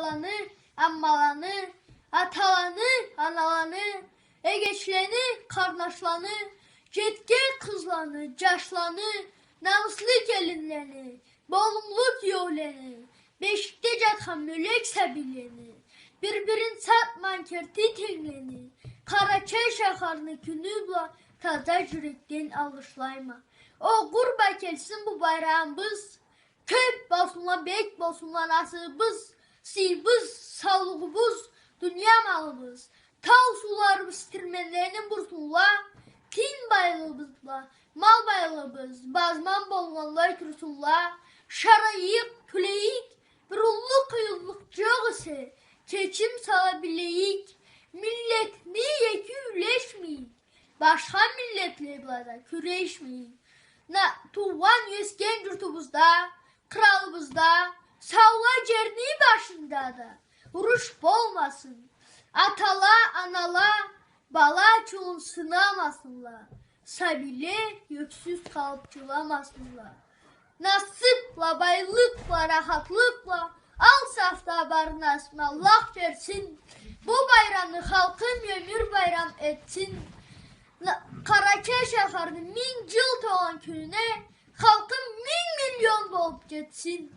babalanı, ammalanı, atalanı, analanı, egeçleni, kardeşlanı, getge kızlanı, caşlanı, namuslu gelinleni, bolumluk yoleni, beşikte yatan mülek səbileni, birbirin çatman kerti tengleni, Karaçay şaharını günübla taza yürekten alışlayma. O qurba gelsin bu bayrağımız, köp basınla bek basınla nasibimiz, sibimiz, sağlığımız, dünya malımız, tal sularımız tirmenlerinin bursunla, tin baylığımızla, mal baylığımız, bazman bolğanlar kürsunla, şarayık, küleyik, bir ulluk kıyıllıq cağısı, keçim salabileyik, milletini yeküleşmeyin. Başka milletle burada küreşmeyin. Tuvan yüzgen yurtumuzda, kralımızda, sağla cerni başında da. Vuruş olmasın. Atala, anala, bala çulun sınamasınlar. Sabile, yüksüz kalıp çulamasınlar. Nasipla, baylıkla, rahatlıkla, al safta barınasın, Allah versin. Bu bayramı halkın ömür bayram etsin. Karaçay şaharını 1000 yıl olan gününe halkın 1000 milyon olup geçsin.